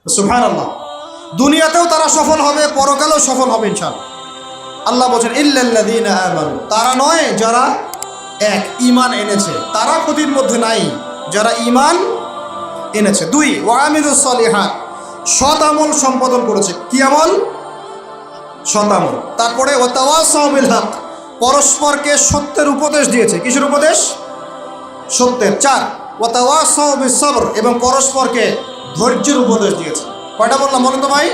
সুবহানাল্লাহ। দুনিয়াতেও তারা সফল হবে, পরকালেও সফল হবে ইনশাআল্লাহ। আল্লাহ বলছেন ইল্লাল্লাযীনা আমানু, তারা নয় যারা এক ঈমান এনেছে, তারা ক্ষতির মধ্যে নাই যারা ঈমান এনেছে। 2 ওয়া আমিলুস সলিহাত, সৎ আমল সম্পাদন করেছে। কি আমল? সৎ আমল। তারপরে ওয়া তাওয়াসাউ বিল হক, পরস্পরকে সত্যের উপদেশ দিয়েছে। কিসের উপদেশ? সত্যের। 4 ওয়া তাওয়াসাউ বিস সবর, এবং পরস্পরকে ধৈর্যের উপদেশ দিয়েছে। কয়টা বললাম বলেন তো ভাই?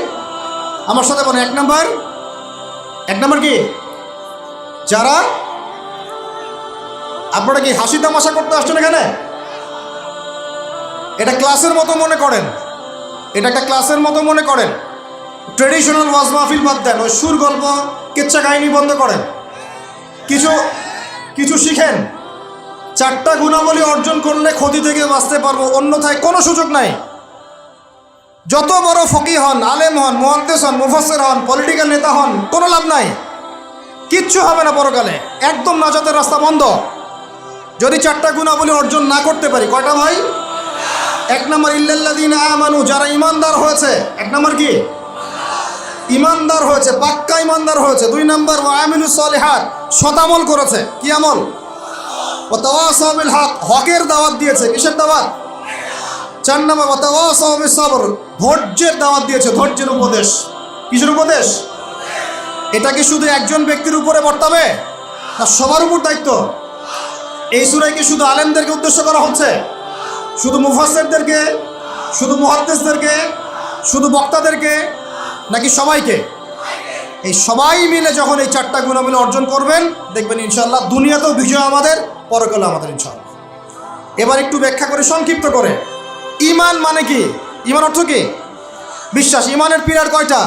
আমার সাথে বলেন। 1 নাম্বার কি? যারা, আপনারা কি হাসি তামাশা করতে আসছেন এখানে? এটা ক্লাসের মতো মনে করেন, এটা একটা ক্লাসের মতো মনে করেন। ট্রেডিশনাল ওয়াজ মাহফিল বাদ দেন, ওই সুর গল্প কিচ্ছা কাহিনী বন্ধ করেন, কিছু শিখেন। 4টা গুণাবলী অর্জন করলে ক্ষতি থেকে বাঁচতে পারবো, অন্যথায় কোনো সুযোগ নাই। যত বড় ফকিহ হন, আলেম হন, মুহাদ্দিস হন, মুফাসসির হন, পলিটিক্যাল নেতা হন, কোনো লাভ নাই, কিচ্ছু হবে না পরকালে। একদম নাজাতের রাস্তা বন্ধ যদি 4টা গুণাবলী অর্জন না করতে পারি। কয়টা ভাই? 1 নাম্বার ইল্লাল্লাযীনা আমানু, যারা ঈমানদার হয়েছে। 1 নাম্বার কি? ঈমানদার হয়েছে, পাক্কা ঈমানদার হয়েছে। 2 নাম্বার ওয়া আমিলুস সলিহাত, সৎ আমল করেছে। কি আমল? ওয়া তাওয়াসাউ বিল হক, হকের দাওয়াত দিয়েছে। কিসের দাওয়াত? 4 নাম্বার ওয়া তাওয়াসাউ বিস সবর, ধৈর্যের দাওয়াত দিয়েছে, ধৈর্যের উপদেশ। কিসের উপদেশ? এটা কি শুধু একজন ব্যক্তির উপরে বর্তাবে না সবার উপর দায়িত্ব? এই সূরায় কি শুধু আলেমদেরকে উদ্দেশ্য করা হচ্ছে? শুধু মুফাসসিরদেরকে, শুধু মুহাদ্দিসদেরকে, শুধু বক্তাদেরকে, নাকি সবাইকে? এই সবাই মিলে যখন এই 4টা গুণাবলী অর্জন করবেন, দেখবেন ইনশাআল্লাহ দুনিয়াতেও বিজয় আমাদের, পরকালে আমাদের ইনশাআল্লাহ। এবার একটু ব্যাখ্যা করে, সংক্ষিপ্ত করে। ঈমান মানে কি? ঈমান অর্থ কি? বিশ্বাস। ঈমানের পিলার কয়টা?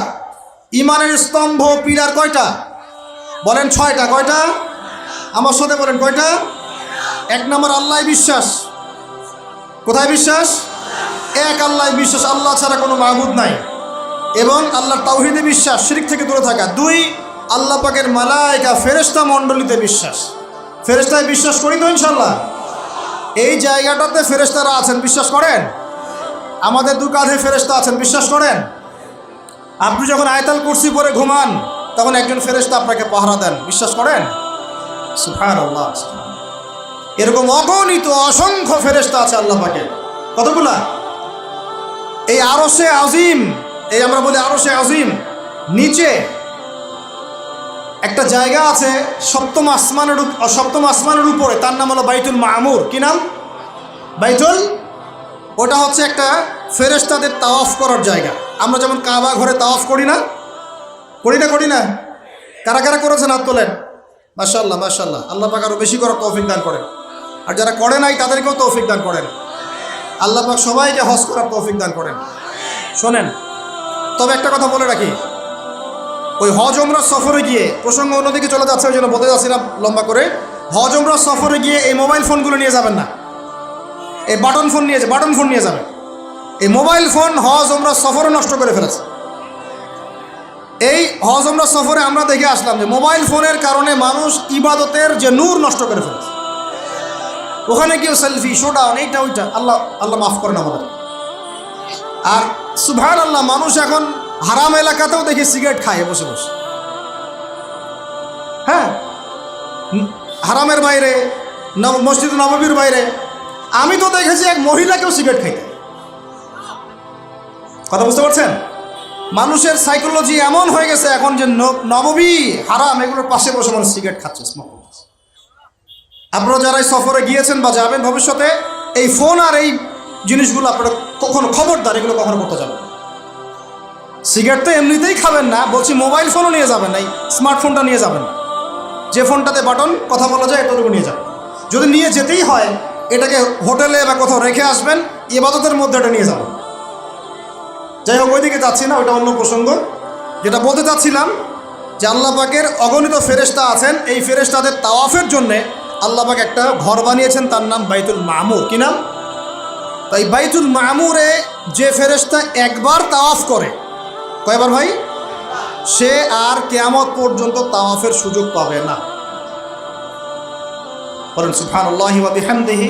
ঈমানের স্তম্ভ পিলার কয়টা? বলেন 6টা। কয়টা? আমার সাথে বলেন কয়টা? 1 নাম্বার আল্লাহ বিশ্বাস। কোথায় বিশ্বাস? এক আল্লাহ বিশ্বাস, আল্লাহ ছাড়া কোনো মাবুদ নাই। এবং আল্লাহর তাওহীদে বিশ্বাস, শিরক থেকে দূরে থাকা। 2 আল্লাহ পাকের মালায়েকা ফেরেশতা মণ্ডলীতে বিশ্বাস। ফেরেশতায় বিশ্বাস করি তো ইনশাআল্লাহ? এই জায়গাটাতে ফেরেশতারা আছেন, বিশ্বাস করেন? আমাদের 2 কাঁধে ফেরেশতা আছেন, বিশ্বাস করেন? আপনি যখন আয়াতুল কুরসি পড়ে ঘুমান, তখন একজন ফেরেশতা আপনাকে পাহারা দেন, বিশ্বাস করেন? সুবহানাল্লাহ। এরকম অগণিত অসংখ্য ফেরেশতা আছে আল্লাহ পাকের। কতগুলা? এই আরশে আজিম, এই আমরা বলি আরশে আজিম, নিচে একটা জায়গা আছে 7ম আসমানের উপরে, তার নাম হলো বাইতুল মামুর। কি নাম? বাইতুল। ওটা হচ্ছে একটা ফেরেশতাদের তাওয়াফ করার জায়গা। আমরা যেমন কাবা ঘরে তাওয়াফ করি না? করি না? কারা কারা করেছেন হাত তোলেন? মাশাআল্লাহ মাশাআল্লাহ। আল্লাহ পাক আরও বেশি করার তৌফিক দান করেন, আর যারা করে নাই তাদেরকেও তৌফিক দান করেন। আল্লাহ পাক সবাইকে হজ করার তৌফিক দান করেন। শোনেন, তবে একটা কথা বলে রাখি, ওই হজ উমরা সফরে গিয়ে, প্রসঙ্গ অন্যদিকে চলে যাচ্ছে, ওই জন্য বলতে যাচ্ছিলাম লম্বা করে। হজ উমরা সফরে গিয়ে এই মোবাইল ফোনগুলো নিয়ে যাবেন না, এই বাটন ফোন নিয়ে যাবেন। এই মোবাইল ফোন হজ উমরা সফরে নষ্ট করে ফেলেছে। এই হজ উমরা সফরে আমরা দেখে আসলাম যে মোবাইল ফোনের কারণে মানুষ ইবাদতের যে নূর নষ্ট করে ফেলেছে। ওখানে কেউ সেলফি, শোডাউন, এইটা ওইটা, আল্লাহ মাফ করেন আমাদের। আর সুবহানাল্লাহ, মানুষ এখন হারাম এলাকাতেও দেখি সিগারেট খায় বসে বসে। হ্যাঁ, হারামের বাইরে, মসজিদ নববীর বাইরে আমি তো দেখেছি এক মহিলাকেও সিগারেট খাইতে। কথা বুঝতে পারছেন? মানুষের সাইকোলজি এমন হয়ে গেছে এখন যে নববী, হারাম, এগুলোর পাশে বসে মানুষ সিগারেট খাচ্ছে, স্মোক করছে। আপনারা যারা সফরে গিয়েছেন বা যাবেন ভবিষ্যতে, এই ফোন আর এই জিনিসগুলো আপনারা কখনো, খবরদার, এগুলো কখনো করতে যাবেন না। সিগারেট তো এমনিতেই খাবেন না, বলছি মোবাইল ফোনও নিয়ে যাবেন না, এই স্মার্টফোনটা নিয়ে যাবেন না। যে ফোনটাতে বাটন কথা বলা যায় এতটুকু নিয়ে যাবেন। যদি নিয়ে যেতেই হয়, এটাকে হোটেলে বা কোথাও রেখে আসবেন, ইবাদতের মধ্যে এটা নিয়ে যাবেন। যাই হোক, ওইদিকে যাচ্ছি না, ওইটা অন্য প্রসঙ্গ। যেটা বলতে চাচ্ছিলাম যে আল্লাহ পাকের অগণিত ফেরেশতা আছেন, এই ফেরেশতাদের তাওয়াফের জন্যে আল্লাহ পাক একটা ঘর বানিয়েছেন, তার নাম বাইতুল মামুর। কি নাম? তাই বাইতুল মামুরে যে ফেরেশতা একবার তাওয়াফ করে, কয়বার ভাই? সে আর কিয়ামত পর্যন্ত তাওয়াফের সুযোগ পাবে না। বলেন সুবহানাল্লাহি ওয়া বিহামদিহি,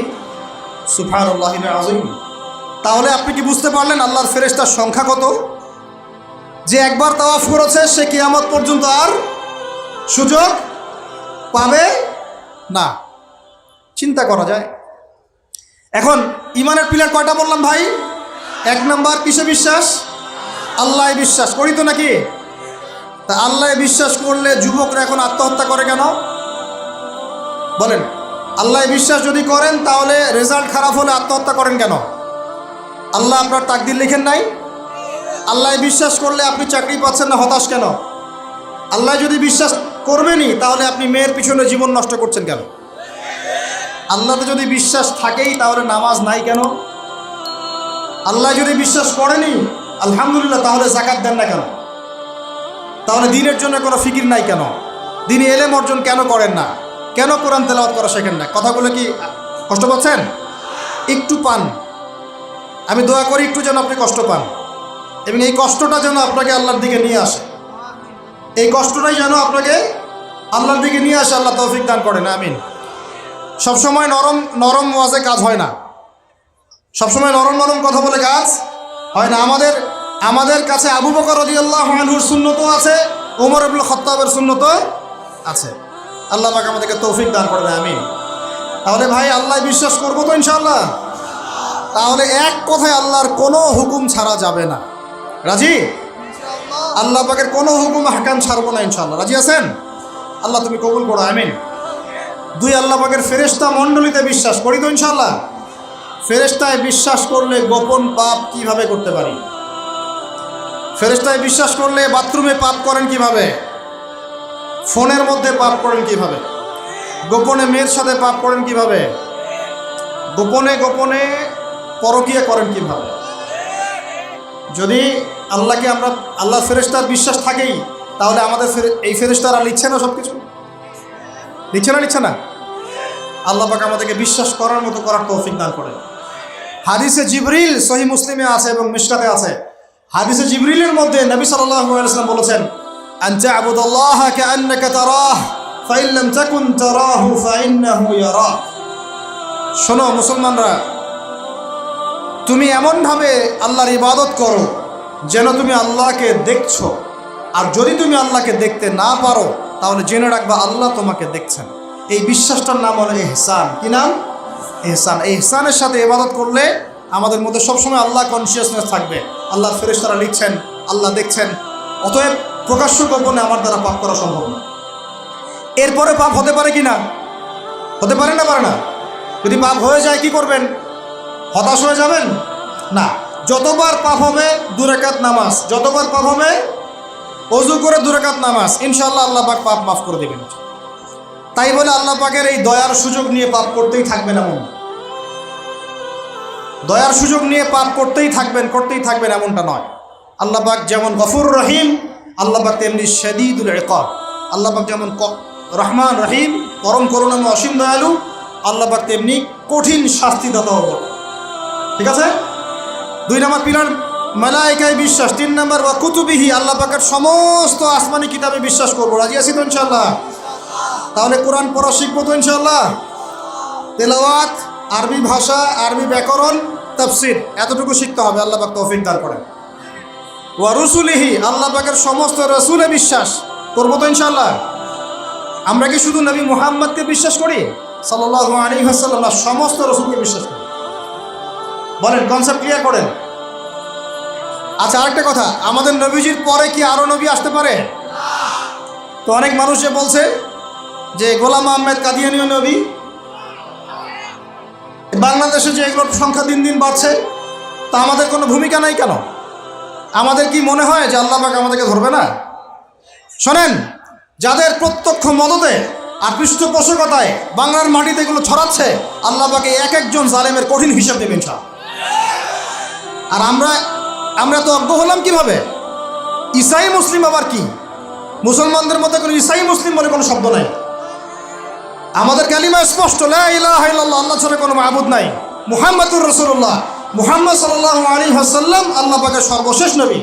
সুবহানাল্লাহিল আযীম। তাহলে আপনি কি বুঝতে পারলেন আল্লাহর ফেরেশতার সংখ্যা কত? যে একবার তাওয়াফ করেছে সে কিয়ামত পর্যন্ত আর সুযোগ পাবে না। চিন্তা করা যায়। এখন ইমানের পিলার কয়টা বললাম ভাই? 1 নাম্বার কিসে বিশ্বাস? আল্লাহ বিশ্বাস করি তো নাকি? তা আল্লাহ বিশ্বাস করলে যুবকরা এখন আত্মহত্যা করে কেন বলেন? আল্লাহ বিশ্বাস যদি করেন তাহলে রেজাল্ট খারাপ হলে আত্মহত্যা করেন কেন? আল্লাহ আপনার তাকদির লিখেন নাই? আল্লাহ বিশ্বাস করলে আপনি চাকরি পাচ্ছেন না, হতাশ কেন? আল্লাহ যদি বিশ্বাস করবেনই তাহলে আপনি মেয়ের পিছনে জীবন নষ্ট করছেন কেন? আল্লাহতে যদি বিশ্বাস থাকেই তাহলে নামাজ নাই কেন? আল্লাহ যদি বিশ্বাস করেনি আলহামদুলিল্লাহ তাহলে যাকাত দেন না কেন? তাহলে দিনের জন্য কোনো ফিকির নাই কেন? দিনে এলেম অর্জন কেন করেন না? কেন কোরআন তেলাওয়াত করা শেখেন না? কথাগুলো কি কষ্ট পাচ্ছেন? একটু পান। আমি দোয়া করি একটু যেন আপনি কষ্ট পান এবং এই কষ্টটা যেন আপনাকে আল্লাহর দিকে নিয়ে আসে। এই কষ্টটাই যেন আপনাকে আল্লাহর দিকে নিয়ে আসে। আল্লাহ তৌফিক দান করেন, আমিন। সবসময় নরম নরম ওয়াজে কাজ হয় না, সবসময় নরম নরম কথা বলে কাজ হয় না। আমাদের কাছে আবু বকর রাদিয়াল্লাহু আনহুর সুন্নতও আছে, ওমর ইবনে খাত্তাবের সুন্নতও আছে। আল্লাহ পাক আমাদেরকে তৌফিক দান করেন, আমিন। তাহলে ভাই আল্লাহ বিশ্বাস করবো তো ইনশাআল্লাহ? তাহলে এক কথায় আল্লাহর কোনো হুকুম ছাড়া যাবে না। রাজি? আল্লাহ পাকের কোনো হুকুম আহকাম ছাড়বো না ইনশাআল্লাহ। রাজি আছেন? আল্লাহ তুমি কবুল করো, আমিন। 2 আল্লাহ পাকের ফেরেশতা মণ্ডলীতে বিশ্বাস করি তো ইনশাআল্লাহ? ফেরেশতায় বিশ্বাস করলে গোপন পাপ কিভাবে করতে পারি? ফেরেশতায় বিশ্বাস করলে বাথরুমে পাপ করেন কিভাবে? ফোনের মধ্যে পাপ করেন কিভাবে? গোপনে মেয়ের সাথে পাপ করেন কিভাবে? গোপনে গোপনে পরকীয়া করেন কিভাবে? যদি আল্লাহকে আমরা আল্লাহ ফেরেশতার বিশ্বাস থাকেই তাহলে আমাদের এই ফেরেশতারা লিখছে না সব কিছু? লিখছে না? আল্লাহ পাক আমাদেরকে বিশ্বাস করার মতো করার তৌফিক দান করেন। হাদিসে জিবরিল সহিহ মুসলিমে আছে এবং মিশকাতে আছে। হাদিসে জিবরিলের মধ্যে নবী সাল্লাল্লাহু আলাইহি ওয়াসাল্লাম বলেছেন, আনতা আবুদুল্লাহ কাআন্নাকা তারাহ ফাইন লাম তাকুন তারাহু ফাইন্নাহু ইয়ারাক। শোনো মুসলমানরা, তুমি এমনভাবে আল্লাহর ইবাদত করো যেন তুমি আল্লাহকে দেখছো, আর যদি তুমি আল্লাহকে দেখতে না পারো তাহলে জেনে রাখবা আল্লাহ তোমাকে দেখছেন। এই বিশ্বাসটার নাম হলো ইহসান। কি নাম? ইহসান। এই ইহসানের সাথে ইবাদত করলে আমাদের মধ্যে সবসময় আল্লাহ কনসিয়াসনেস থাকবে। আল্লাহর ফেরেশতারা লিখছেন, আল্লাহ দেখছেন। অতএব প্রকাশ্য গোপনে আমার দ্বারা পাপ করা সম্ভব না। এরপরে পাপ হতে পারে কি না? হতে পারে না? পারে না? যদি পাপ হয়ে যায় কি করবেন? হতাশ হয়ে যাবেন না। যতবার পাপ হবে 2 রাকাত নামাজ, যতবার পাপ হবে ওযু করে 2 রাকাত নামাজ, ইনশাআল্লাহ আল্লাহ পাক পাপ মাফ করে দেবেন। তাই বলে আল্লাহ পাকের এই দয়ার সুযোগ নিয়ে পাপ করতেই থাকবেন এমন, দয়ার সুযোগ নিয়ে পাপ করতেই থাকবেন এমনটা নয়। আল্লাহ পাক যেমন গফুর রহিম, আল্লাহ পাক তেমনি শাদীদুল ইকাব। আল্লাহ পাক যেমন রহমান রহিম, পরম করুণাময় অসীম দয়ালু, আল্লাহ পাক তেমনি কঠিন শাস্তিদাতাও। ঠিক আছে? 2 নম্বর পিলার মালায়েকায় বিশ্বাস। 3 নম্বর ওয়া কুতুবিহি, আল্লাহ পাকের সমস্ত আসমানি কিতাবে বিশ্বাস করবো। রাজি আছি তো ইনশাআল্লাহ? তাহলে কোরআন পড়া শিখবো তো ইনশাআল্লাহ? তেলাওয়াত, আরবি ভাষা, আরবি ব্যাকরণ, তাফসীর এতটুকু শিখতে হবে। আল্লাহ পাক তৌফিক দান করেন। ওয়া রুসুলিহি, আল্লাহ পাকের সমস্ত রাসূলে বিশ্বাস করবো তো ইনশাআল্লাহ? আমরা কি শুধু নবী মুহাম্মদকে বিশ্বাস করি সাল্লাল্লাহু আলাইহি ওয়াসাল্লাম, না সমস্ত রাসূলকে বিশ্বাস করি? বলেন, কনসেপ্ট ক্লিয়ার করেন। আচ্ছা, আরেকটা কথা, আমাদের নবীজির পরে কি আরো নবী আসতে পারে? তো অনেক মানুষ যে বলছে যে গোলাম আহমেদ কাদিয়ানীয় নবী, বাংলাদেশে যে এগুলোর সংখ্যা দিন দিন বাড়ছে, তা আমাদের কোনো ভূমিকা নাই কেন? আমাদের কি মনে হয় যে আল্লাহ পাক আমাদেরকে ধরবে না? শোনেন, যাদের প্রত্যক্ষ মদতে আর পৃষ্ঠপোষকতায় বাংলার মাটিতে এগুলো ছড়াচ্ছে, আল্লাহ পাক এক একজন জালেমের কঠিন হিসাব দেবেন। আর আমরা তো অজ্ঞ হলাম কিভাবে? ঈসাই মুসলিম আবার কি? মুসলমানদের মধ্যে কোনো ঈসাই মুসলিম বলে কোনো শব্দ নাই। আমাদের কালিমা স্পষ্ট, লা ইলাহা ইল্লাল্লাহ, আল্লাহ ছাড়া কোনো মাবুদ নাই, মুহাম্মাদুর রাসূলুল্লাহ, মুহাম্মদ সাল্লাল্লাহু আলাইহি ওয়াসাল্লাম আল্লাহ পাকের সর্বশেষ নবী।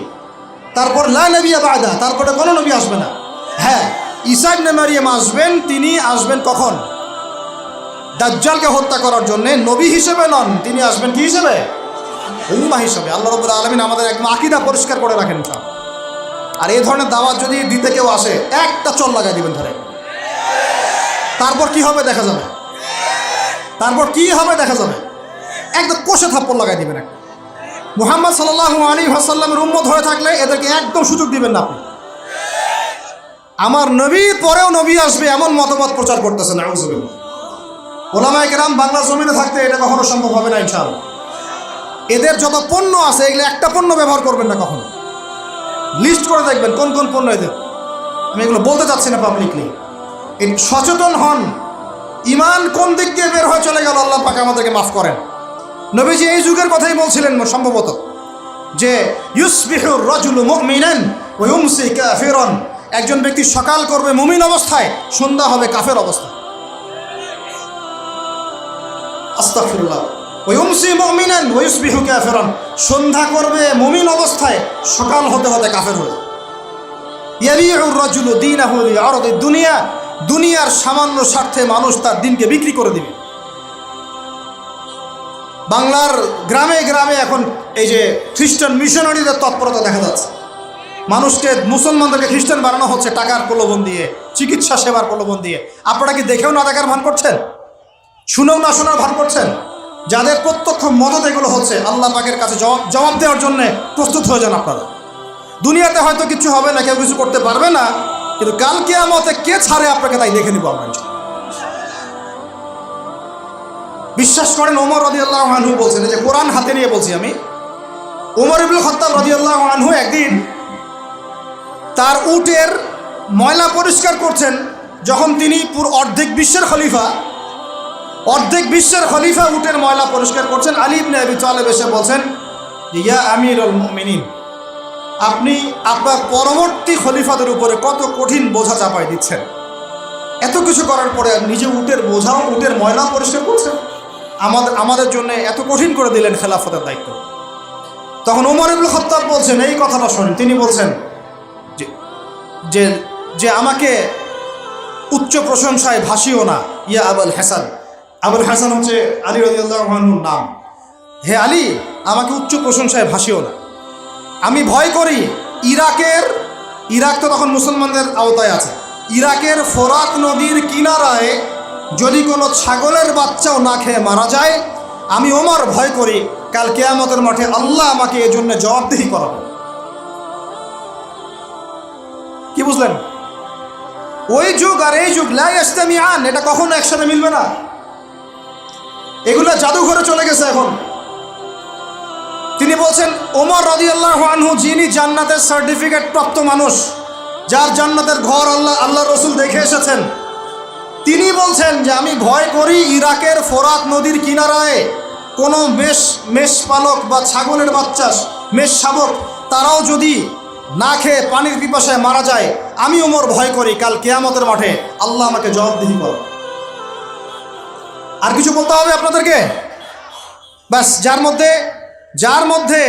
তারপর লা নবিয়্যা বা'দা, তারপরে কোনো নবী আসবে না। হ্যাঁ, ঈসা ইবনে মারইয়াম আসবেন। তিনি আসবেন কখন? দাজ্জালকে হত্যা করার জন্য। নবী হিসেবে নন, তিনি আসবেন কি হিসেবে? উম্মাহ হিসাবে। আল্লাহ রাব্বুল আলামিন আমাদের একদম আকীদা পরিষ্কার করে রাখেন। আর এই ধরনের দাওয়াত যদি দিতে কেউ আসে, একটা চল লাগাই দিবেন ধরে। তারপর কি হবে দেখা যাবে, তারপর কি হবে দেখা যাবে। একদম কষে থাপ্পড় লাগাই দিবেন একটা। মুহাম্মদ সাল্লাল্লাহু আলাইহি ওয়াসাল্লামের উম্মত হয়ে থাকলে এদেরকে একদম সুযোগ দিবেন না আপনি। আমার নবী পরেও নবী আসবে এমন মতবাদ প্রচার করতেছে, নাউযুবিল্লাহ। ওলামায়ে কেরাম বাংলা জমিনে থাকতে এটা কখনো সম্ভব হবে না ইনশাআল্লাহ। এদের যত পণ্য আছে এগুলো একটা পণ্য ব্যবহার করবেন না কখনো। লিস্ট করে দেখবেন কোন কোন পণ্য এদের। আমি এগুলো বলতে চাচ্ছি না পাবলিকলি। সচেতন হন, ইমান কোন দিক দিয়ে বের হয়ে চলে গেল আল্লাহ পাক আমাদেরকে মাফ করেন। নবীজি এই যুগের কথাই বলছিলেন সম্ভবত, যে ইউসবিহুর রাজুলু মুমিনান ওয়া ইউমসি কাফিরান। একজন ব্যক্তি সকাল করবে মুমিন অবস্থায়, সন্ধ্যা হবে কাফের অবস্থায়। আস্তাগফিরুল্লাহ। ওয়া ইউমসি মুমিনান ওয়া ইউসবিহু কাফিরান। সন্ধ্যা করবে মুমিন অবস্থায়, সকাল হতে হতে কাফের হয়ে। ইয়াবিউর রাজুলু দীনাহু লিআরদিদ দুনিয়া। দুনিয়ার সামান্য স্বার্থে মানুষ তার দিনকে বিক্রি করে দিবে। বাংলার গ্রামে গ্রামে এখন এই যে খ্রিস্টান মিশনারিদের তৎপরতা দেখা যাচ্ছে। মানুষকে, মুসলমানদেরকে খ্রিস্টান বানানো হচ্ছে টাকার প্রলোভন দিয়ে, চিকিৎসা সেবার প্রলোভন দিয়ে। আপনারা কি দেখেও না দেখার ভান করছেন, শুনেও না শোনার ভান করছেন? যাদের প্রত্যক্ষ মদত এগুলো হচ্ছে, আল্লাহ পাকের কাছে জবাব দেওয়ার জন্য প্রস্তুত হয়ে যান আপনারা। দুনিয়াতে হয়তো কিছু হবে না, কেউ কিছু করতে পারবে না, কিন্তু কাল কিয়ামতে কে ছাড়ে আপনাকে তাই দেখে নিব আমরা। বিশ্বাস করেন, ওমর রাদিয়াল্লাহু আনহু বলছেন, যে কোরআন হাতে নিয়ে বলছি আমি, ওমর ইবনুল খাত্তাব রাদিয়াল্লাহু আনহু একদিন তার উটের ময়লা পরিষ্কার করছেন। যখন তিনি অর্ধেক বিশ্বের খলিফা উটের ময়লা পরিষ্কার করছেন, আলী ইবনে আবি তালেব এসে বলছেন, ইয়া আমিরুল মুমিনিন, আপনি আপনার পরবর্তী খলিফাদের উপরে কত কঠিন বোঝা চাপাই দিচ্ছেন। এত কিছু করার পরে নিজে উটের বোঝাও, উটের ময়লা পরিষ্কার করছেন, আমাদের জন্য এত কঠিন করে দিলেন খেলাফতের দায়িত্ব। তখন ওমর ইবনুল খাত্তাব বলছেন, এই কথাটা শোনেন। তিনি বলছেন যে যে আমাকে উচ্চ প্রশংসায় ভাসিও না, ইয়া আবুল হাসান। আবুল হাসান হচ্ছে আলী রাদিয়াল্লাহু আনহুর নাম। হে আলী, আমাকে উচ্চ প্রশংসায় ভাসিও না। আমি ভয় করি ইরাক তো তখন মুসলমানদের আওতায় আছে, ইরাকের ফোরাত নদীর কিনারায় যদি কোনো ছাগলের বাচ্চাও না খেয়ে মারা যায়, আমি ওমর ভয় করি কাল কিয়ামতের মাঠে আল্লাহ আমাকে এই জন্য জবাবদিহি করাবে। কি বুঝলেন? ওই যুগ আর এই যুগ লা ইস্তামিআন, এটা কখনো একসাথে মিলবে না। এগুলো জাদুঘরে চলে গেছে এখন। তিনি বলছেন, ওমর রাদিয়াল্লাহু আনহু যিনি জান্নাতের সার্টিফিকেট প্রাপ্ত মানুষ, যার জান্নাতের ঘর আল্লাহ রসুল দেখে এসেছেন, তিনি বলছেন যে আমি ভয় করি ইরাকের ফোরাত নদীর কিনারায় কোনো মেষ পালক বা ছাগলের বাচ্চা, মেষ শাবক, তারাও যদি না খেয়ে পানির পিপাসায় মারা যায়, আমি ওমর ভয় করি কাল কিয়ামতের মাঠে আল্লাহ আমাকে জবাবদিহি করো। আর কিছু বলতে হবে আপনাদেরকে? ব্যাস, যার মধ্যে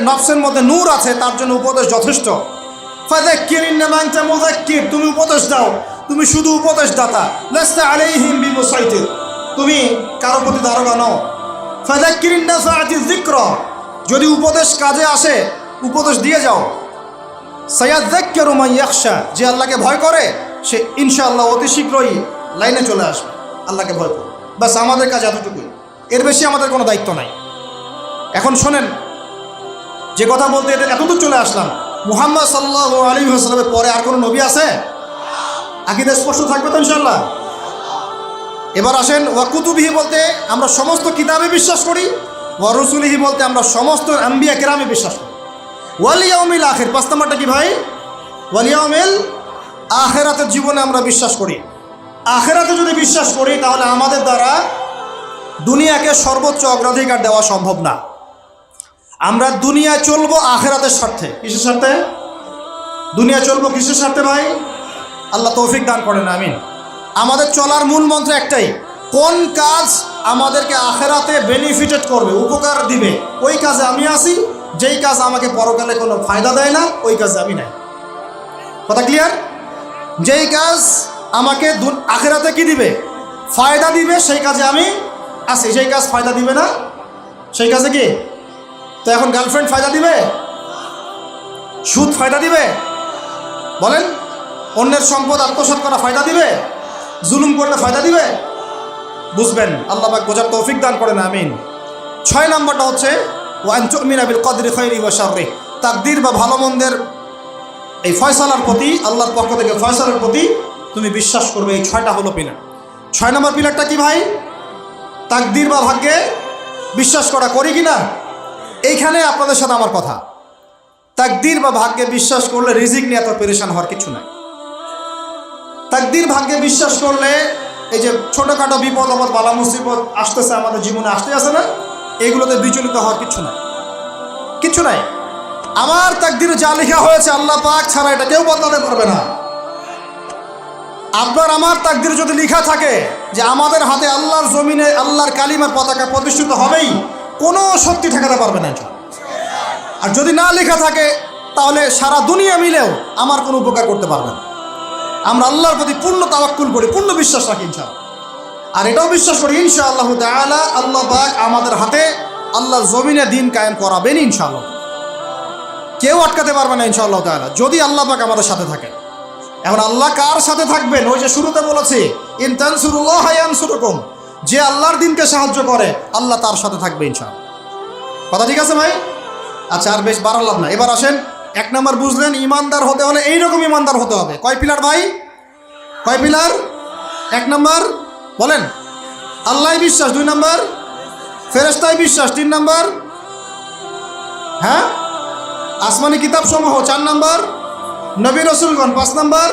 নফসের মধ্যে নূর আছে তার জন্য উপদেশ যথেষ্ট। ফাযাক্কির ইন্নামা আনতা মুযাক্কির, তুমি উপদেশ দাও, তুমি শুধু উপদেশ দাতা। লাস্তা আলাইহিম বিমুসাইতির, তুমি কারো প্রতি দারোগা নও। ফাযাক্কির ইন নাফাআতিয যিকরা, যদি উপদেশ কাজে আসে উপদেশ দিয়ে যাও। সায়াযাক্কারু মান ইয়াখশা, যে আল্লাহকে ভয় করে সে ইনশাআল্লাহ অতি শীঘ্রই লাইনে চলে আসবে, আল্লাহকে ভয় করে। বাস, আমাদের কাজ এতটুকুই, এর বেশি আমাদের কোনো দায়িত্ব নাই। এখন শোনেন, যে কথা বলতে এতদূর চলে আসলাম, মুহাম্মদ সাল্লাল্লাহু আলাইহি ওয়াসাল্লামের পরে আর কোনো নবী আছে? আকীদা স্পষ্ট থাকবে তো ইনশাআল্লাহ। এবার আসেন, ওয়া কুতুবিহি বলতে আমরা সমস্ত কিতাবে বিশ্বাস করি, ওয়া রুসুলিহি বলতে আমরা সমস্ত আম্বিয়া কেরামে বিশ্বাস করি। ওয়াল ইয়াউমিল আখির, 5 নাম্বারটা কি ভাই? ওয়াল ইয়াউমিল আখিরাতের জীবনে আমরা বিশ্বাস করি। আখিরাতে যদি বিশ্বাস করি তাহলে আমাদের দ্বারা দুনিয়াকে সর্বোচ্চ অগ্রাধিকার দেওয়া সম্ভব না। আমরা দুনিয়ায় চলবো আখিরাতের স্বার্থে। কিসের স্বার্থে? দুনিয়া চলবো কিসের স্বার্থে ভাই? আল্লাহ তৌফিক দান করেন, আমিন। আমাদের চলার মূল মন্ত্র একটাই, কোন কাজ আমাদেরকে আখিরাতে বেনিফিটেড করবে, উপকার দিবে, ওই কাজে আমি আসি। যেই কাজ আমাকে পরকালে কোনো ফায়দা দেয় না, ওই কাজে আমি নাই। কথা ক্লিয়ার? যেই কাজ আমাকে আখিরাতে কি দিবে, ফায়দা দিবে, সেই কাজে আমি আসি। যেই কাজ ফায়দা দিবে না, সেই কাজে কি তো এখন গার্লফ্রেন্ড ফায়দা দিবে? সুদ ফায়দা দিবে? বলেন, অন্যের সম্পদ আত্মসাৎ করা ফায়দা দিবে? জুলুম করলে ফায়দা দিবে? বুঝবেন, আল্লাহ পাক বোঝার তৌফিক দান করেন, আমিন। 6 নম্বরটা হচ্ছে ওয়া আন তুমিনা বিল কদরি খাইরি ওয়া শাররি, তাকদীর বা ভালো মন্দের এই ফয়সালার প্রতি, আল্লাহর পক্ষ থেকে ফয়সালার প্রতি তুমি বিশ্বাস করবে। এই 6টা হলো পিলার। 6 নম্বর পিলারটা কি ভাই? তাকদীর বা ভাগ্যে বিশ্বাস করা, করি কি না? এইখানে আপনাদের সাথে আমার কথা, তাকদীর বা ভাগ্যে বিশ্বাস করলে রিজিক নিয়ে এত পেরেশান হওয়ার কিছু নাই। তাকদীর ভাগ্যে বিশ্বাস করলে এই যে ছোটোখাটো বিপদ আপদ বালা মুসিবত আসতেছে আমাদের জীবনে, আসতে আছে না, এগুলোতে বিচলিত হওয়ার কিছু নাই, কিছু নাই। আমার তাকদীরে যা লেখা হয়েছে আল্লাহ পাক ছাড়া এটা কেউ বদলাতে পারবে না। আপনার আমার তাকদীরে যদি লেখা থাকে যে আমাদের হাতে আল্লাহর জমিনে আল্লাহর কালিমার পতাকা প্রতিষ্ঠিত হবেই, কোনো শক্তি ঠেকাতে পারবে না। আর যদি না লেখা থাকে তাহলে সারা দুনিয়া মিলেও আমার কোনো উপকার করতে পারবে না। আমরা আল্লাহর প্রতি পূর্ণ তাওয়াক্কুল করি, পূর্ণ বিশ্বাস রাখি ইনশাআল্লাহ। আর এটাও বিশ্বাস করি ইনশাআল্লাহ তাআলা আল্লাহ পাক আমাদের হাতে আল্লাহর জমিনে দিন কায়েম করাবেন ইনশাআল্লাহ। কেউ আটকাতে পারবে না ইনশাআল্লাহ তাআলা, যদি আল্লাহ পাক আমাদের সাথে থাকে। এখন আল্লাহ কার সাথে থাকবেন? ওই যে শুরুতে বলেছি, ইন তানসুরুল্লাহ ইয়ানসুরকুম, যে আল্লাহর দিনকে সাহায্য করে আল্লাহ তার সাথে থাকবে ইনশাআল্লাহ। কথা ঠিক আছে ভাই? আচ্ছা, আর বেশ বাড়ালাম না, এবার আসেন। 1 নম্বর বুঝলেন, ইমানদার হতে হলে এইরকম ইমানদার হতে হবে। কয় পিলার ভাই? কয় পিলার? 1 নম্বর বলেন আল্লাহ বিশ্বাস, 2 নম্বর ফেরেশতায় বিশ্বাস, 3 নম্বর হ্যাঁ আসমানি কিতাব সমূহ, 4 নম্বর নবী রসুলগণ, 5 নম্বর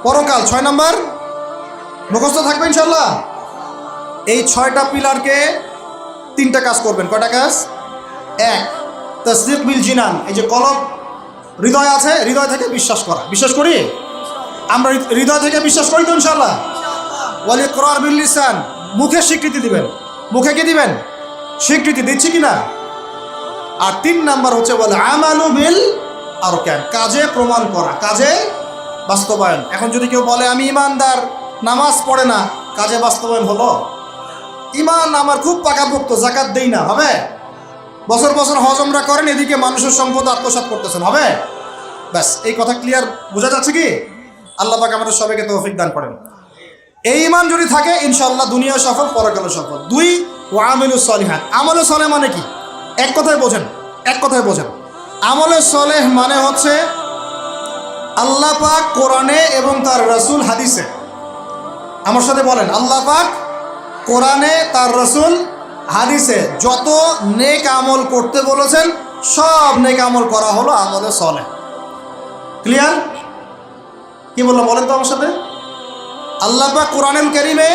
পরকাল, 6 নম্বর মুখস্থ থাকবে ইনশাল্লাহ। এই 6টা পিলারকে 3টা কাজ করবেন। কয়টা কাজ? 1, তাসদীক বিল জিনান, এই যে কলব হৃদয় আছে, হৃদয় থেকে বিশ্বাস করা। বিশ্বাস করি আমরা, হৃদয় থেকে বিশ্বাস করি তো ইনশাআল্লাহ। ওয়াল ইকরার বিল লিসান, মুখে স্বীকৃতি দিবেন। মুখে কি দিবেন? স্বীকৃতি দিচ্ছি কিনা। আর 3 নাম্বার হচ্ছে ওয়াল আমালু বিল আরকান, কাজে প্রমাণ করা, কাজে বাস্তবায়ন। এখন যদি কেউ বলে আমি ইমানদার, নামাজ পড়ে না, কাজে বাস্তবায়ন হলো? ইমান আমার খুব পাকাপোক্ত, যাকাত দেই না, হবে? বছর বছর হজ উমরা করেন, এদিকে মানুষের সম্পদ আত্মসাৎ করতেছেন, হবে? ব্যাস, এই কথা ক্লিয়ার বোঝা যাচ্ছে কি? আল্লাহ পাক আমাদের সবাইকে তৌফিক দান করেন। এই ইমান যদি থাকে ইনশাআল্লাহ দুনিয়া সফল, পরকালে সফল। 2, ওয়া আমিলুস সলিহাত, আমলে সলেহ মানে কি? এক কথায় বোঝেন, এক কথায় বোঝেন। আমলে সলেহ মানে হচ্ছে আল্লাহ পাক কোরআনে এবং তার রাসূল হাদিসে, আমার সাথে বলেন, আল্লাহ পাক কোরআনে তার রাসূল হাদিসে যত নেক আমল করতে বলেছেন সব নেক আমল করা হলো আমলে সলেহ। ক্লিয়ার? কি বললাম বলেন তো আমার সাথে? আল্লাহ পাক কোরআনুল কারীমে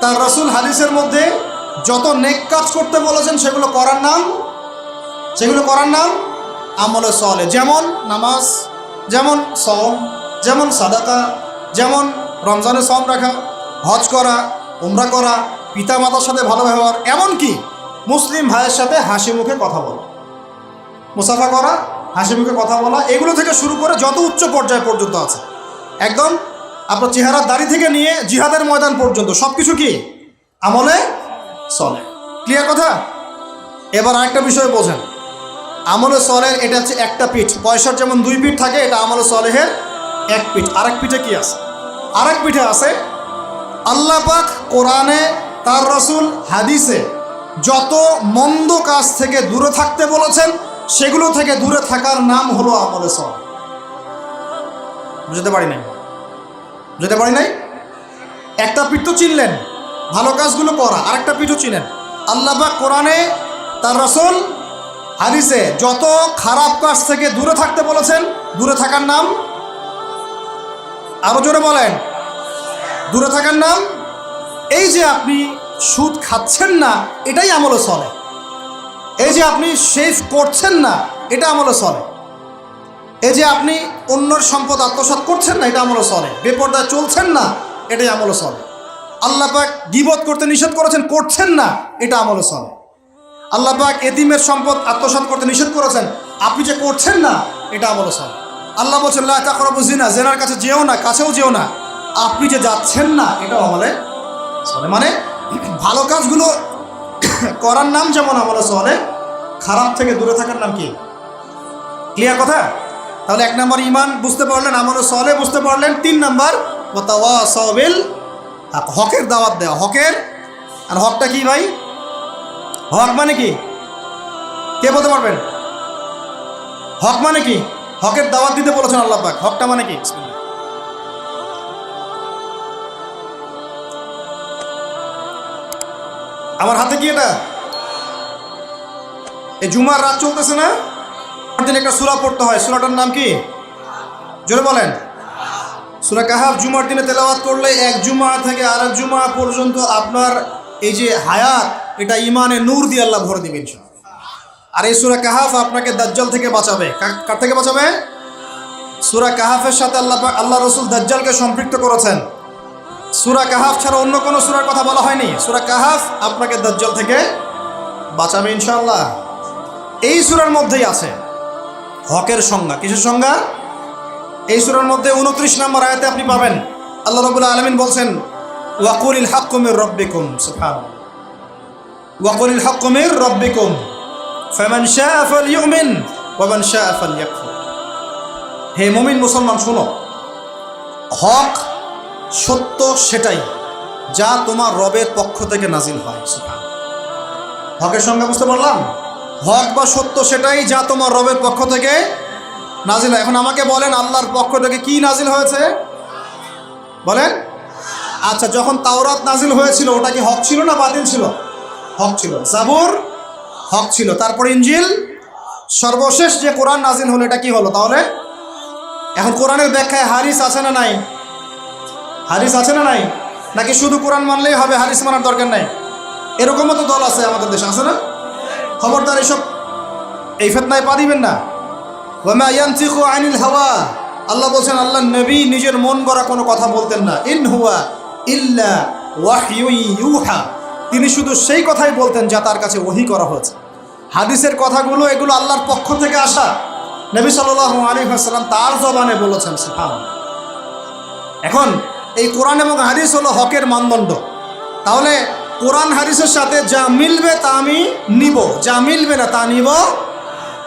তার রাসূল হাদিসের মধ্যে যত নেক কাজ করতে বলেছেন সেগুলো করার নাম আমলে সলেহ। যেমন নামাজ, যেমন সওম, যেমন সাদাকা, যেমন রমজানে সওম রাখা, হজ করা, উমরা করা, পিতা মাতার সাথে ভালো ব্যবহার, এমনকি মুসলিম ভাইয়ের সাথে হাসি মুখে কথা বলা, মুসাফা করা, হাসি মুখে কথা বলা, এগুলো থেকে শুরু করে যত উচ্চ পর্যায় পর্যন্ত আছে, একদম আপনার চেহারার দাড়ি থেকে নিয়ে জিহাদের ময়দান পর্যন্ত সব কিছু কি আমলে সলেহ। ক্লিয়ার কথা? এবার আরেকটা বিষয় বোঝেন, আমলে সলেহ এটা হচ্ছে একটা পিঠ, পয়সার যেমন 2 পিঠ থাকে, এটা আমলে সলেহের 1 পিঠ। আরেক পিঠে কি আছে? আরেক পিঠে আছে আল্লাহ পাক কোরআনে তার রাসূল হাদিসে যত মন্দ কাজ থেকে দূরে থাকতে বলেছেন সেগুলো থেকে দূরে থাকার নাম হলো আমলে সলেহ। বুঝতে পারি নাই? একটা পিঠ তো চিনলেন, ভালো কাজগুলো করা, আরেকটা পিঠও চিনেন। আল্লাহ পাক কোরআনে তার রাসূল হাদিসে যত খারাপ কাজ থেকে দূরে থাকতে বলেছেন, দূরে থাকার নাম, আরো জোরে বলেন, দূরে থাকার নাম। এই যে আপনি সুদ খাচ্ছেন না, এটাই আমলে সলেহ। এই যে আপনি শেভ করছেন না, এটা আমলে সলেহ। এই যে আপনি অন্যের সম্পদ আত্মসাৎ করছেন না, এটা আমলে সলেহ। বেপরদায় চলছেন না, এটাই আমলে সলেহ। আল্লাহ পাক গীবত করতে নিষেধ করেছেন, করছেন না, এটা আমলে সলেহ। আল্লাহ পাক এতিমের সম্পদ আত্মসাৎ করতে নিষেধ করেছেন, আপনি যে করছেন না, এটা আমলে সলেহ। আল্লাহ বলছেন লা তাকরাবু জিনা, জেনার কাছে যেও না, কাছেও যেও না, আপনি যে যাচ্ছেন না, এটাও আমলে সলেহ। মানে ভালো কাজগুলো করার নাম যেমন আমলে সলেহ, খারাপ থেকে দূরে থাকার নাম কি? ক্লিয়ার কথা? তাহলে 1 নম্বর ঈমান বুঝতে পারলেন, আমল সালেহ বুঝতে পারলেন। 3 নম্বর ওয়াতাওয়াসাউ বিল হক, হকের দাওয়াত দেওয়া। হকের, আর হকটা কি ভাই? হক মানে কি? কে বলতে পারবেন? হক মানে কি? হকের দাওয়াত দিতে বলেছেন আল্লাহ পাক। হকটা মানে কি? আমার হাতে কি এটা? এই জুমার রাত চলতেছে না, দিন একটা সূরা পড়তে হয়। সূরাটার নাম কি? জোরে বলেন। সূরা কাহাফ জুমার দিনে তেলাওয়াত করলে এক জুমা থেকে আরেক জুমা পর্যন্ত আপনার এই যে হায়াত, এটা ইমানে নূর দিয়ে আল্লাহ ভরে দিবেন। আর এই সূরা কাহাফ আপনাকে দাজ্জাল থেকে বাঁচাবে। কার থেকে বাঁচাবে? সূরা কাহাফের সাথে আল্লাহ রাসূল দাজ্জালকে সম্পৃক্ত করেছেন। সূরা কাহাফ ছাড়া অন্য কোনো সূরার কথা বলা হয়নি। সূরা কাহাফ আপনাকে দাজ্জাল থেকে বাঁচাবে ইনশাআল্লাহ। এই সূরার মধ্যেই আছে হকের সংজ্ঞা। কিসের সংজ্ঞা? এই সূরার মধ্যে 29 নম্বর আয়াতে আপনি পাবেন আল্লাহ রাব্বুল আলামিন বলছেন ওয়াকুলিল হাক্কু মির রাব্বিকুম, সুবহানাল্লাহ, ওয়াকুলিল হাক্কু মির রাব্বিকুম ফামান শাআ ফালইউমিন ওয়া মান শাআ ফালইয়াকফুর। হে মুমিন মুসলমান শোনো, হক সত্য সেটাই যা তোমার রবের পক্ষ থেকে নাজিল হয়। সুবহানাল্লাহ। হকের সংজ্ঞা বুঝতে পারলাম? হক বা সত্য সেটাই যা তোমার রবের পক্ষ থেকে নাজিল হয়। এখন আমাকে বলেন আল্লাহর পক্ষ থেকে কি নাজিল হয়েছে? বলেন। আচ্ছা, যখন তাওরাত নাজিল হয়েছিল ওটা কি হক ছিল না বাতিল ছিল? হক ছিল। জাবুর হক ছিল। তারপর ইনজিল, সর্বশেষ যে কোরআন নাজিল হলো এটা কি হলো তাহলে? এখন কোরআনের ব্যাখ্যায় হাদিস আছে না নাই? হাদিস আছে না নাই? নাকি শুধু কোরআন মানলেই হবে, হাদিস মানার দরকার নাই? এরকমও তো দল আছে আমাদের দেশে, আছে না? খবরদার এসব এই ফিতনায় পা দিবেন না। ওয়ামা ইয়ানতিকু আনিল হাওয়া, আল্লাহ বলছেন আল্লাহ নবী নিজের মন গড়া কোনো কথা বলতেন না। ইন হুয়া ইল্লা ওয়াহয়ুন ইউহা, তিনি শুধু সেই কথাই বলতেন যা তার কাছে ওহী করা হয়েছে। হাদিসের কথাগুলো এগুলো আল্লাহর পক্ষ থেকে আসা, নবী সাল্লাল্লাহু আলাইহি ওয়াসাল্লাম তার জবানে বলেছেন। সুবহানাল্লাহ। এখন এই কোরআন এবং হাদিস হলো হকের মানদণ্ড। তাহলে কোরআন হাদিসের সাথে যা মিলবে তা আমি নিব, যা মিলবে না তা নিব।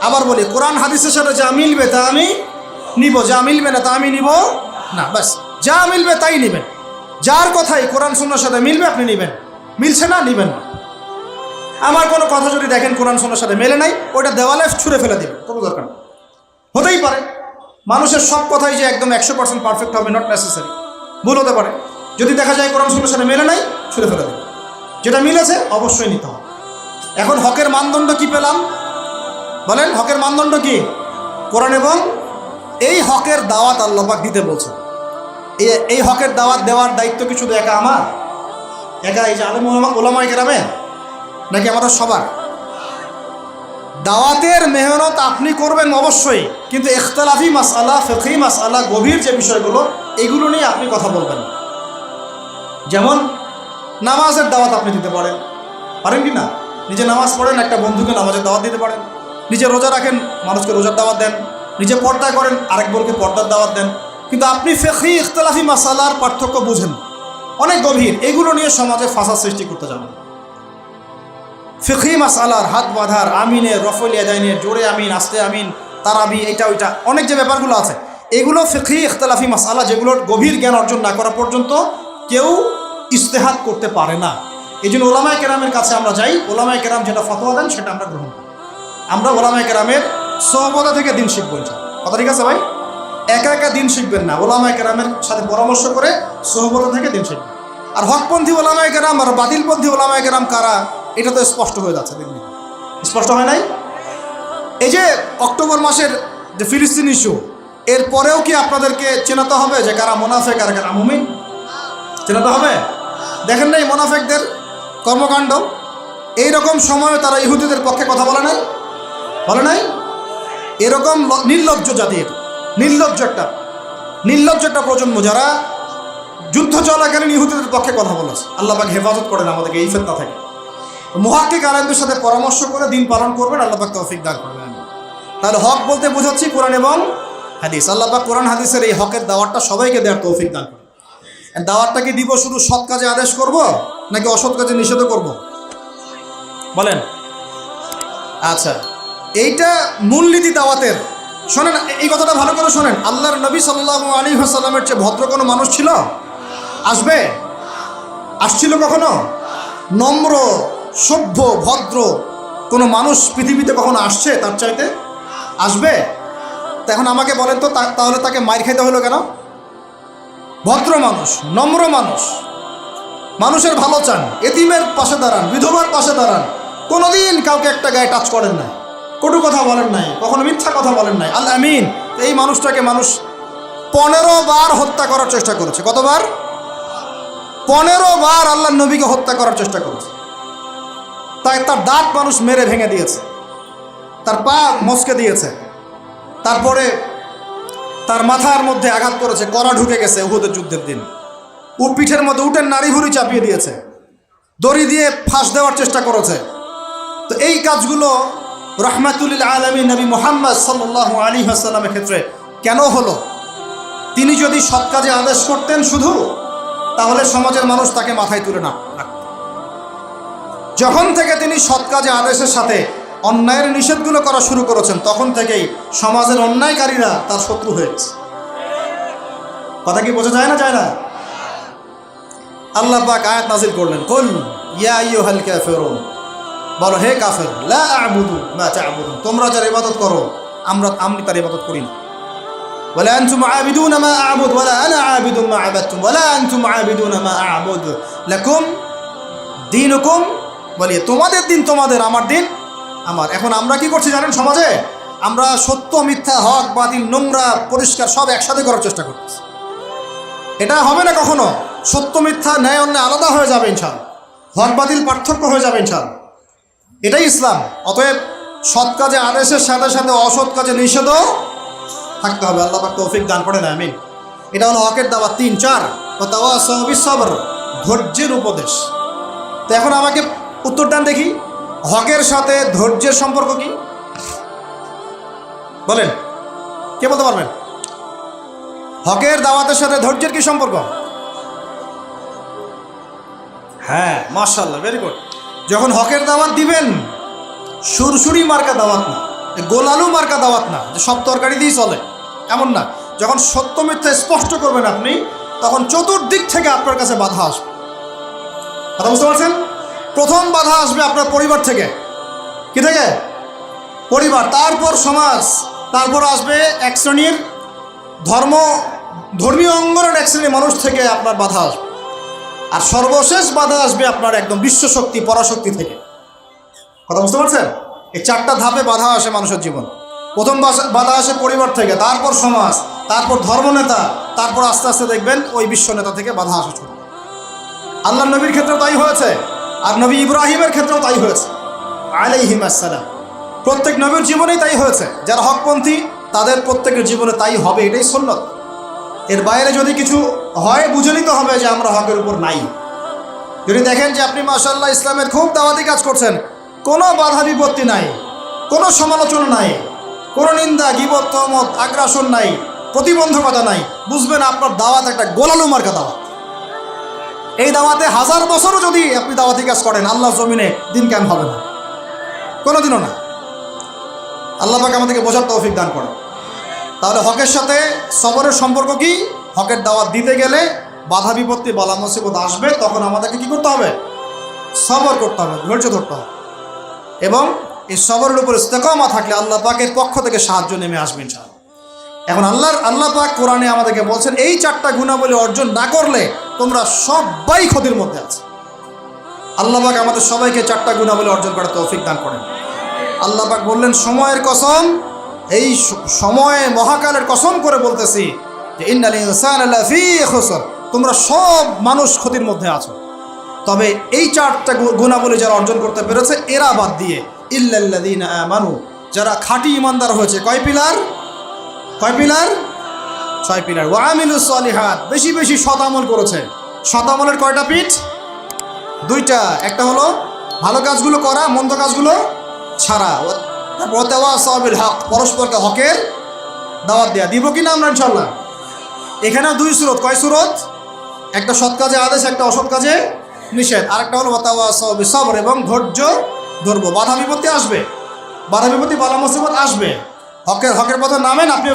আবার বলি, কোরআন হাদিসের সাথে যা মিলবে তা আমি নিব, যা মিলবে না তা আমি নিব না। বাস, যা মিলবে তাই নেবেন। যার কথাই কোরআন সুন্নাহর সাথে মিলবে আপনি নেবেন, মিলছে না নেবেন না। আমার কোনো কথা যদি দেখেন কোরআন সুন্নাহর সাথে মেলে নাই, ওটা দেওয়ালে ছুঁড়ে ফেলে দেবেন, কোনো দরকার নেই। হতেই পারে মানুষের সব কথাই যে একদম 100% পারফেক্ট হবে, নট নেসেসারি, ভুল হতে পারে। যদি দেখা যায় কোরআন সুন্নাহর সাথে মেলে নাই, ছুঁড়ে ফেলে দেবেন। যেটা মিলেছে অবশ্যই নিতে হবে। এখন হকের মানদণ্ড কি পেলাম? বলেন, হকের মানদণ্ড কি? কোরআন এবং এই হকের দাওয়াত আল্লাহ পাক দিতে বলছেন। এই হকের দাওয়াত দেওয়ার দায়িত্ব কি শুধু একা আমার, একা এই যে আলেম ওলামায়ে কেরামের, নাকি আমাদের সবার? দাওয়াতের মেহনত আপনি করবেন অবশ্যই, কিন্তু ইখতিলাফি মাসআলা, ফিকহি মাসআলা, গভীর যে বিষয়গুলো, এগুলো নিয়ে আপনি কথা বলবেন। যেমন নামাজের দাওয়াত আপনি দিতে পারেন, পারেন কি না? নিজে নামাজ পড়েন, একটা বন্ধুকে নামাজের দাওয়াত দিতে পারেন। নিজে রোজা রাখেন, মানুষকে রোজার দাওয়াত দেন। নিজে পর্দা করেন, আরেক বোনকে পর্দার দাওয়াত দেন। কিন্তু আপনি ফিকহি ইখতিলাফি মাসআলার পার্থক্য বুঝেন, অনেক গভীর, এগুলো নিয়ে সমাজে ফাসাদ সৃষ্টি করতে যাবেন। ফিকহি মাসআলার হাত বাঁধার, আমিনের, রফল ইয়াদাইনের, জোরে আমিন, আস্তে আমিন, তারাবি, এটা ওইটা, অনেক যে ব্যাপারগুলো আছে, এগুলো ফিকহি ইখতিলাফি মাসআলা, যেগুলোর গভীর জ্ঞান অর্জন না করা পর্যন্ত কেউ ইজতিহাদ করতে পারে না। এই জন্য ওলামায়ে কেরামের কাছে আমরা যাই, ওলামায়ে কেরাম যেটা ফতোয়া দেন সেটা আমরা গ্রহণ করি। আমরা ওলামায়ে কেরামের সোহবত থেকে দিন শিখবো। কথা ঠিক আছে ভাই? একা একা দিন শিখবেন না, ওলামায়ে কেরামের সাথে পরামর্শ করে সোহবত থেকে দিন শিখবেন। আর হকপন্থী ওলামায়ে কেরাম আর বাতিলপন্থী ওলামায়ে কেরাম কারা, এটা তো স্পষ্ট হয়ে যাচ্ছে। দেখবেন স্পষ্ট হয় নাই? এই যে অক্টোবর মাসের যে ফিলিস্তিন ইস্যু, এর পরেও কি আপনাদেরকে চেনাতে হবে যে কারা মুনাফিক আর কারা মুমিন? চেনাতে হবে। দেখেন নাই মুনাফিকদের কর্মকাণ্ড? এইরকম সময়ে তারা ইহুদিদের পক্ষে কথা বলে নাই, বলে নাই? এরকম নির্লজ্জ জাতির, নির্লজ্জ একটা প্রজন্ম যারা যুদ্ধ চলাকালীন ইহুদিদের পক্ষে কথা বলেছে। আল্লাহ পাক হেফাজত করেন আমাদেরকে এই ফিতনা থেকে। মুহাক্কিক আলেমদের সাথে পরামর্শ করে দিন পালন করবেন, আল্লাহ পাক তৌফিক দান করবেন। তাহলে হক বলতে বোঝাচ্ছি কোরআন এবং হাদিস। আল্লাহ পাক কোরআন হাদিসের এই হকের দাওয়াতটা সবাইকে দেওয়ার তৌফিক দান করেন। দাওয়াতটা কি দিব শুধু সৎ কাজে আদেশ করব নাকি অসৎ কাজে নিষেধ করব? বলেন। আচ্ছা, এইটা মূলনীতি দাওয়াতের। শোনেন, এই কথাটা ভালো করে শোনেন। আল্লাহর নবী সাল্লাল্লাহু আলাইহি ওয়াসাল্লামের চেয়ে ভদ্র কোনো মানুষ ছিল? আসবে? আসছিল কখনো? নম্র, সভ্য, ভদ্র কোনো মানুষ পৃথিবীতে কখনো আসছে তার চাইতে? আসবে? তা এখন আমাকে বলেন তো, তাহলে তাকে মার খাইতে হলো কেন? ভদ্র মানুষ, নম্র মানুষ, মানুষের ভালো চান, এতিমের পাশে দাঁড়ান, বিধবার পাশে দাঁড়ান, কোনোদিন কাউকে একটা গায়ে টাচ করেন নাই, কটু কথা বলেন নাই, কখনো মিথ্যা কথা বলেন নাই। আল আমিন। এই মানুষটাকে মানুষ 15 বার হত্যা করার চেষ্টা করেছে। কতবার? 15 বার আল্লাহর নবীকে হত্যা করার চেষ্টা করেছে। তাই তার দাঁত মানুষ মেরে ভেঙে দিয়েছে, তার পা মচকে দিয়েছে, তারপরে তার মাথার মধ্যে আঘাত করেছে, কড়া ঢুকে গেছে উহুদের যুদ্ধের দিন। ও পিঠের মধ্যে উটের নাড়ি ভুড়ি চাপিয়ে দিয়েছে, দড়ি দিয়ে ফাঁস দেওয়ার চেষ্টা করেছে। তো এই কাজগুলো রাহমাতুল লিল আলামিন নবী মুহাম্মদ সাল্লাল্লাহু আলাইহি ওয়াসাল্লামের ক্ষেত্রে কেন হলো? তিনি যদি সৎ কাজে আদেশ করতেন শুধু, তাহলে সমাজের মানুষ তাকে মাথায় তুলে না রাখত। যখন থেকে তিনি সৎ কাজে আদেশের সাথে অন্যায়ের নিষেধগুলো করা শুরু করেছেন, তখন থেকেই সমাজের অন্যায়কারীরা তার শত্রু হয়েছে। কথা কি বোঝা যায় না? যায় না? আল্লাহ পাক আয়াত নাযিল করলেন, কুল ইয়া আইয়ুহাল কাফিরুন, বলো হে কাফের, লা আ'বুদু মা তা'বুদুন, তোমরা যার ইবাদত করো আমি তার ইবাদত করি না। ওয়ালা আনতুম আ'বিদুনা মা আ'বুদু ওয়ালা আনা আ'বিদুন মা আ'বাদতুম ওয়ালা আনতুম আ'বিদুনা মা আ'বুদু লাকুম দীনুকুম ওয়ালিয়া, তোমাদের দিন তোমাদের, আমার দিন আমার। এখন আমরা কি করছি জানেন? সমাজে আমরা সত্য মিথ্যা, হক বাতিল, নোংরা পরিষ্কার সব একসাথে করার চেষ্টা করতেছি। এটা হবে না কখনো। সত্য মিথ্যা, ন্যায় অন্যায় আলাদা হয়ে যাবে ইনশাআল্লাহ, হক বাতিল পার্থক্য হয়ে যাবে ইনশাআল্লাহ। এটাই ইসলাম। অতএব সৎ কাজে আদেশের সাথে সাথে অসৎ কাজে নিষেধও থাকতে হবে। আল্লাহ পাক তৌফিক দান করেন, আমিন। এটা হলো হকের দাওয়াত। 3, 4 ওয়াতাওয়াসাউ বিস-সাবর, ধৈর্যের উপদেশ। তো এখন আমাকে উত্তর দেন দেখি, হকের সাথে ধৈর্যের সম্পর্ক কি? বলেন, কে বলতে পারবেন? হকের দাওয়াতের সাথে ধৈর্যের কি সম্পর্ক? হ্যাঁ, মাশাআল্লাহ, ভেরি গুড। যখন হকের দাওয়াত দিবেন, সুরসুরি মার্কা দাওয়াত না, গোলালু মার্কা দাওয়াত না, যে সব তরকারি দিয়েই চলে, এমন না। যখন সত্য মিথ্যা স্পষ্ট করবেন আপনি, তখন চতুর্দিক থেকে আপনার কাছে বাধা আসবে। কথা বুঝতে পারছেন? প্রথম বাধা আসবে আপনার পরিবার থেকে। কি থেকে? পরিবার, তারপর সমাজ, তারপর আসবে এক শ্রেণীর ধর্মীয় অঙ্গনের এক শ্রেণীর মানুষ থেকে আপনার বাধা আসবে, আর সর্বশেষ বাধা আসবে আপনার একদম বিশ্বশক্তি, পরাশক্তি থেকে। কথা বুঝতে পারছেন? এই 4টা ধাপে বাধা আসে মানুষের জীবন। প্রথম বাধা আসে পরিবার থেকে, তারপর সমাজ, তারপর ধর্মনেতা, তারপর আস্তে আস্তে দেখবেন ওই বিশ্ব নেতা থেকে বাধা আসা শুরু। আল্লাহ নবীর ক্ষেত্রেও তাই হয়েছে, আর নবী ইব্রাহিমের ক্ষেত্রেও তাই হয়েছে আলাইহিম আসসালাম। প্রত্যেক নবীর জীবনেই তাই হয়েছে। যারা হকপন্থী তাদের প্রত্যেকের জীবনে তাই হবে, এটাই সুন্নাত। এর বাইরে যদি কিছু হয়, বুঝে নিতে হবে যে আমরা হকের উপর নাই। যদি দেখেন যে আপনি মাশাআল্লাহ ইসলামের খুব দাওয়াতি কাজ করছেন, কোনো বাধা বিপত্তি নাই, কোনো সমালোচনা নাই, কোনো নিন্দা, গীবত, তহমত, আগ্রাসন নাই, প্রতিবন্ধকতা নাই, বুঝবেন আপনার দাওয়াত একটা গোলালু মার্কা দাওয়াত। এই দাওয়াতে 1000 বছরও যদি আপনি দাওয়াতি কাজ করেন, আল্লাহর জমিনে দিন কায়েম হবে না, কোনোদিনও না। আল্লাহ পাক আমাদেরকে বোঝার তৌফিক দান করেন। তাহলে হকের সাথে সবরের সম্পর্ক কি? হকের দাওয়াত দিতে গেলে বাধা বিপত্তি, বালা মুসিবত আসবে, তখন আমাদেরকে কি করতে হবে? সবর করতে হবে, ধৈর্য ধরতে হবে। এবং এই সবরের উপর ইস্তেকামা থাকলে আল্লাহ পাকের পক্ষ থেকে সাহায্য নেমে আসবে ইনশাআল্লাহ। এখন আল্লাহ পাক কোরআনে আমাদেরকে বলছেন, এই 4টা গুণাবলী অর্জন না করলে তোমরা সবাই ক্ষতির মধ্যে আছে। আল্লাহ পাক আমাদের সবাইকে 4টা গুণাবলী অর্জন করার তৌফিক দান করেন। আল্লাহ পাক বললেন, সময়ের কসম, এই সময়ে মহাকালের কসম করে বলতেছি যে ইন্নাল ইনসানা লাফি খুসর, তোমরা সব মানুষ ক্ষতির মধ্যে আছো। তবে এই 4টা গুণাবলী যারা অর্জন করতে পেরেছে, এরা বাদ দিয়ে ইল্লাল্লাযীনা আমানু, যারা খাঁটি ইমানদার হয়েছে। কয় পিলার? 6 পিলার। ওয়া আমিলুস সলিহাত, বেশি বেশি সৎ আমল করেছে। সৎ আমলের কয়টা পিঠ? 2টা। একটা হলো ভালো কাজগুলো করা, মন্দ কাজগুলো ছাড়া। ওয়াতাওয়াসাউ বিল হক, পরস্পরকে হকের দাওয়াত দেয়া। দিব কিনা আমরা ইনশাআল্লাহ? এখানে 2 সূরত। কয় সূরত? একটা সৎ কাজে আদেশ, একটা অসৎ কাজে নিষেধ। আরেকটা হলো ওয়াতাওয়াসাউ বিস-সাবর, এবং ধৈর্য ধরবো। বাধা বিপত্তি আসবে, বাধা বিপত্তি বালা মুসিবত আসবে, হকের পথে নামেন, আপনিও